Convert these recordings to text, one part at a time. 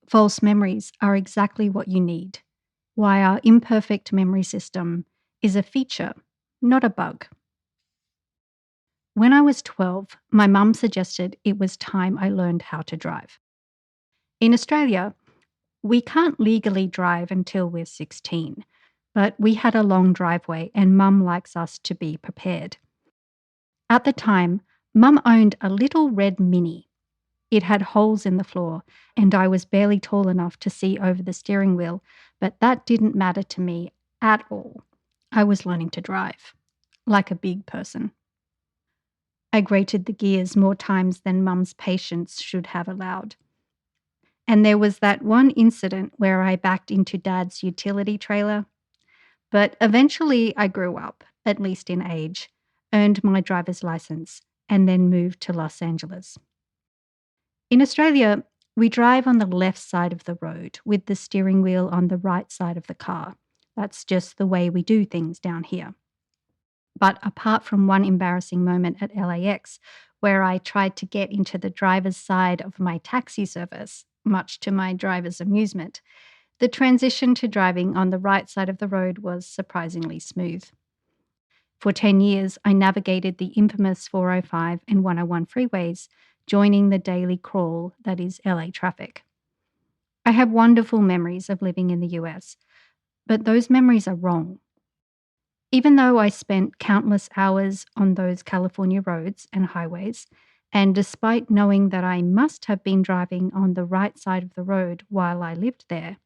False memories are exactly what you need. Why our imperfect memory system is a feature, not a bug. When I was 12, my mum suggested it was time I learned how to drive. In Australia, we can't legally drive until we're 16, but we had a long driveway and mum likes us to be prepared. At the time, mum owned a little red Mini. It had holes in the floor, and I was barely tall enough to see over the steering wheel, but that didn't matter to me at all. I was learning to drive, like a big person. I grated the gears more times than Mum's patience should have allowed. And there was that one incident where I backed into Dad's utility trailer. But eventually I grew up, at least in age, earned my driver's license, and then moved to Los Angeles. In Australia, we drive on the left side of the road with the steering wheel on the right side of the car. That's just the way we do things down here. But apart from one embarrassing moment at LAX, where I tried to get into the driver's side of my taxi service, much to my driver's amusement, the transition to driving on the right side of the road was surprisingly smooth. For 10 years, I navigated the infamous 405 and 101 freeways, joining the daily crawl that is LA traffic. I have wonderful memories of living in the US, but those memories are wrong. Even though I spent countless hours on those California roads and highways, and despite knowing that I must have been driving on the right side of the road while I lived there,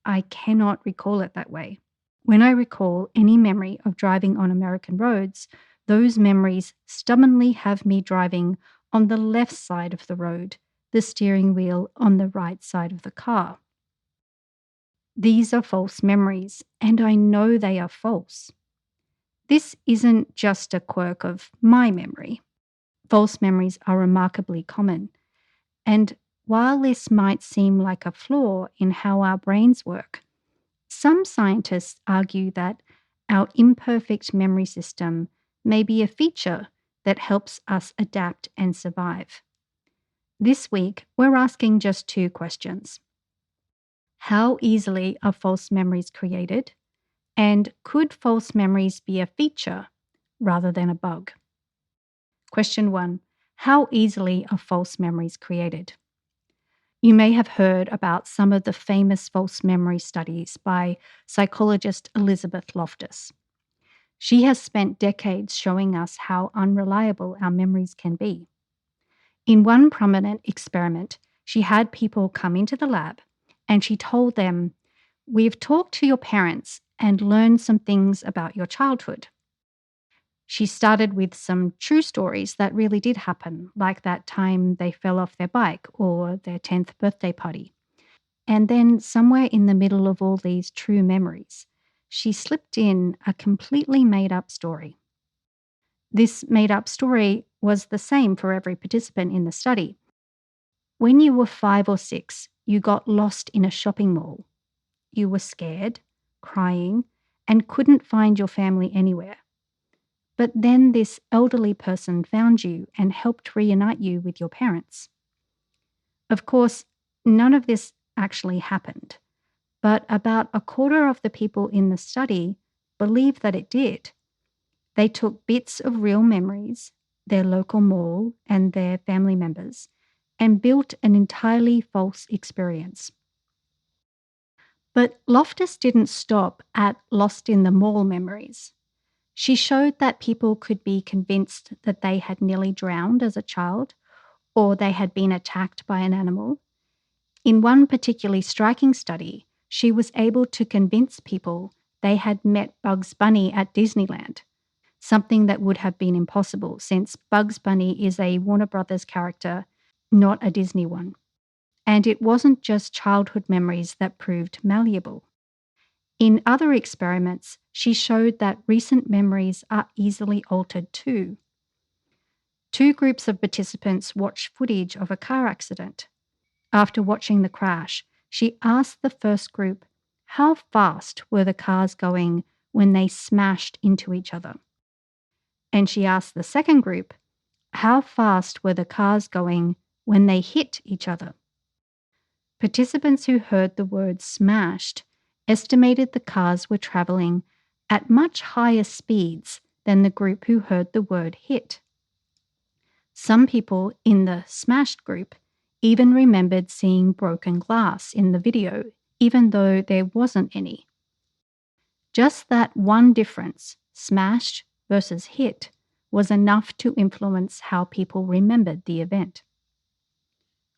I cannot recall it that way. When I recall any memory of driving on American roads, those memories stubbornly have me driving on the left side of the road, the steering wheel on the right side of the car. These are false memories, and I know they are false. This isn't just a quirk of my memory. False memories are remarkably common. And while this might seem like a flaw in how our brains work, some scientists argue that our imperfect memory system may be a feature that helps us adapt and survive. This week, we're asking just two questions. How easily are false memories created? And could false memories be a feature rather than a bug? Question 1. How easily are false memories created? You may have heard about some of the famous false memory studies by psychologist Elizabeth Loftus. She has spent decades showing us how unreliable our memories can be. In one prominent experiment, she had people come into the lab and she told them, "We've talked to your parents and learned some things about your childhood." She started with some true stories that really did happen, like that time they fell off their bike or their 10th birthday party. And then, somewhere in the middle of all these true memories, she slipped in a completely made up story. This made up story was the same for every participant in the study. When you were 5 or 6, you got lost in a shopping mall. You were scared, crying, and couldn't find your family anywhere. But then this elderly person found you and helped reunite you with your parents. Of course, none of this actually happened, but about a quarter of the people in the study believed that it did. They took bits of real memories, their local mall, and their family members, and built an entirely false experience. But Loftus didn't stop at lost in the mall memories. She showed that people could be convinced that they had nearly drowned as a child, or they had been attacked by an animal. In one particularly striking study, she was able to convince people they had met Bugs Bunny at Disneyland, something that would have been impossible since Bugs Bunny is a Warner Brothers character, not a Disney one. And it wasn't just childhood memories that proved malleable. In other experiments, she showed that recent memories are easily altered too. Two groups of participants watched footage of a car accident. After watching the crash, she asked the first group, how fast were the cars going when they smashed into each other? And she asked the second group, how fast were the cars going when they hit each other? Participants who heard the word smashed estimated the cars were traveling at much higher speeds than the group who heard the word hit. Some people in the smashed group even remembered seeing broken glass in the video, even though there wasn't any. Just that one difference, smashed versus hit, was enough to influence how people remembered the event.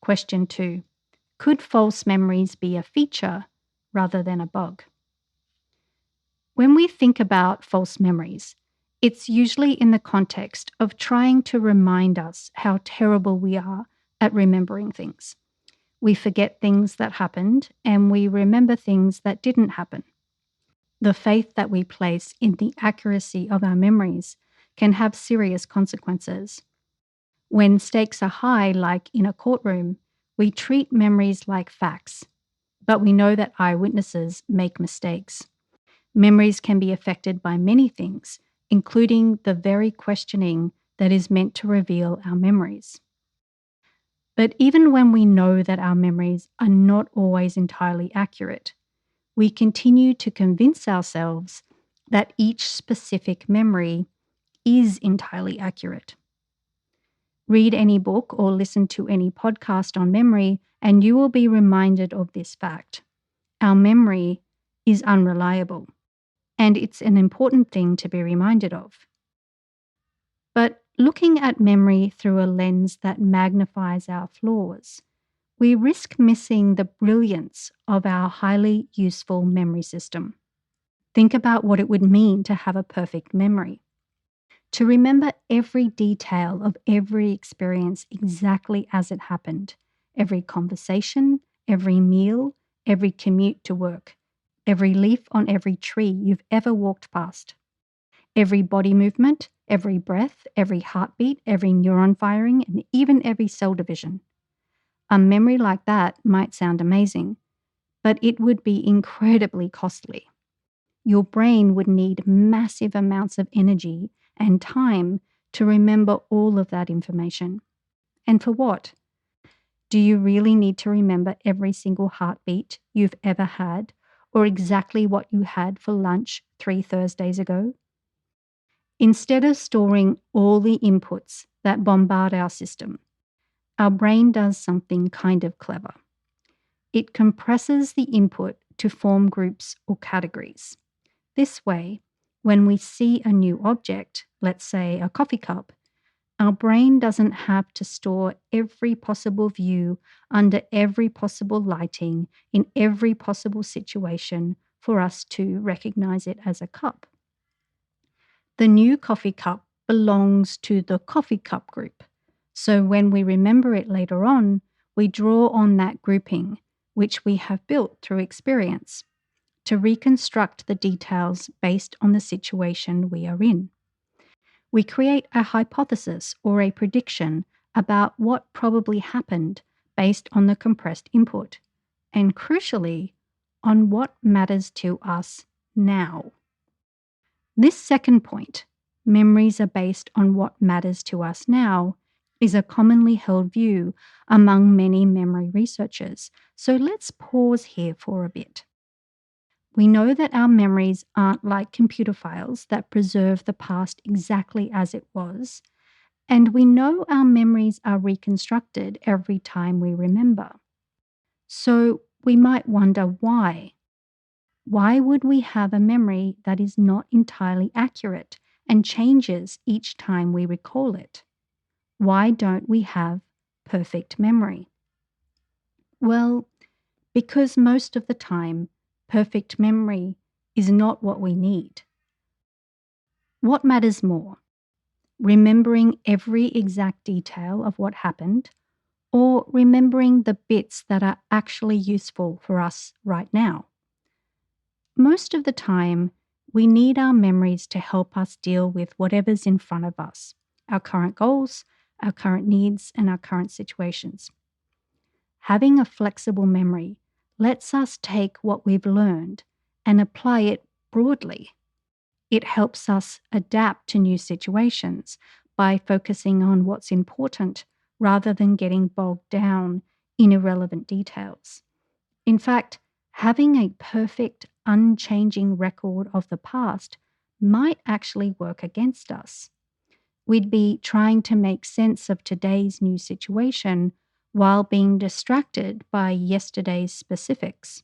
Question 2. Could false memories be a feature rather than a bug? When we think about false memories, it's usually in the context of trying to remind us how terrible we are at remembering things. We forget things that happened and we remember things that didn't happen. The faith that we place in the accuracy of our memories can have serious consequences. When stakes are high, like in a courtroom, we treat memories like facts, but we know that eyewitnesses make mistakes. Memories can be affected by many things, including the very questioning that is meant to reveal our memories. But even when we know that our memories are not always entirely accurate, we continue to convince ourselves that each specific memory is entirely accurate. Read any book or listen to any podcast on memory, and you will be reminded of this fact. Our memory is unreliable, and it's an important thing to be reminded of. But looking at memory through a lens that magnifies our flaws, we risk missing the brilliance of our highly useful memory system. Think about what it would mean to have a perfect memory. To remember every detail of every experience exactly as it happened, every conversation, every meal, every commute to work, every leaf on every tree you've ever walked past, every body movement, every breath, every heartbeat, every neuron firing, and even every cell division. A memory like that might sound amazing, but it would be incredibly costly. Your brain would need massive amounts of energy and time to remember all of that information. And for what? Do you really need to remember every single heartbeat you've ever had, or exactly what you had for lunch 3 Thursdays ago? Instead of storing all the inputs that bombard our system, our brain does something kind of clever. It compresses the input to form groups or categories. This way, when we see a new object, let's say a coffee cup, our brain doesn't have to store every possible view under every possible lighting in every possible situation for us to recognize it as a cup. The new coffee cup belongs to the coffee cup group. So when we remember it later on, we draw on that grouping, which we have built through experience, to reconstruct the details based on the situation we are in. We create a hypothesis or a prediction about what probably happened based on the compressed input, and crucially, on what matters to us now. This second point, memories are based on what matters to us now, is a commonly held view among many memory researchers. So let's pause here for a bit. We know that our memories aren't like computer files that preserve the past exactly as it was, and we know our memories are reconstructed every time we remember. So we might wonder why. Why would we have a memory that is not entirely accurate and changes each time we recall it? Why don't we have perfect memory? Well, because most of the time, perfect memory is not what we need. What matters more? Remembering every exact detail of what happened, or remembering the bits that are actually useful for us right now? Most of the time, we need our memories to help us deal with whatever's in front of us, our current goals, our current needs, and our current situations. Having a flexible memory lets us take what we've learned and apply it broadly. It helps us adapt to new situations by focusing on what's important rather than getting bogged down in irrelevant details. In fact, having a perfect, unchanging record of the past might actually work against us. We'd be trying to make sense of today's new situation while being distracted by yesterday's specifics.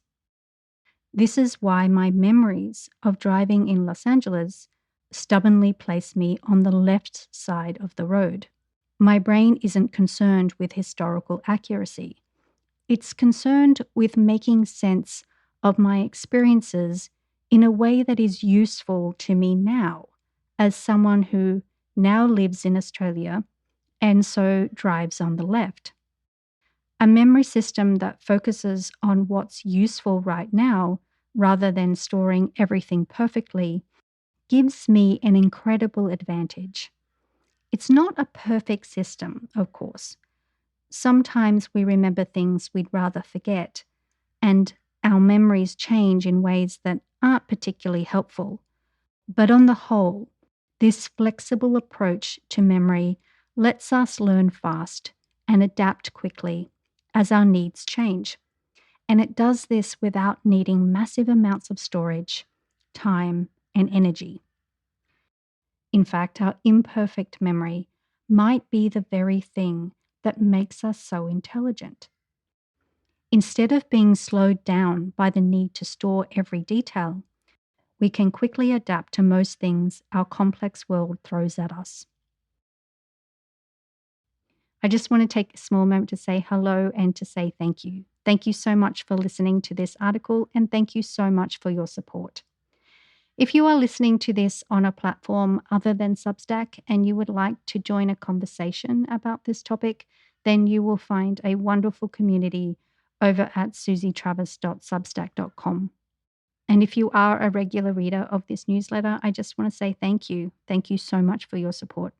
This is why my memories of driving in Los Angeles stubbornly place me on the left side of the road. My brain isn't concerned with historical accuracy. It's concerned with making sense of my experiences in a way that is useful to me now, as someone who now lives in Australia and so drives on the left. A memory system that focuses on what's useful right now rather than storing everything perfectly gives me an incredible advantage. It's not a perfect system, of course. Sometimes we remember things we'd rather forget, and our memories change in ways that aren't particularly helpful. But on the whole, this flexible approach to memory lets us learn fast and adapt quickly as our needs change. And it does this without needing massive amounts of storage, time, and energy. In fact, our imperfect memory might be the very thing that makes us so intelligent. Instead of being slowed down by the need to store every detail, we can quickly adapt to most things our complex world throws at us. I just want to take a small moment to say hello and to say thank you. Thank you so much for listening to this article, and thank you so much for your support. If you are listening to this on a platform other than Substack and you would like to join a conversation about this topic, then you will find a wonderful community over at susietravis.substack.com. And if you are a regular reader of this newsletter, I just want to say thank you. Thank you so much for your support.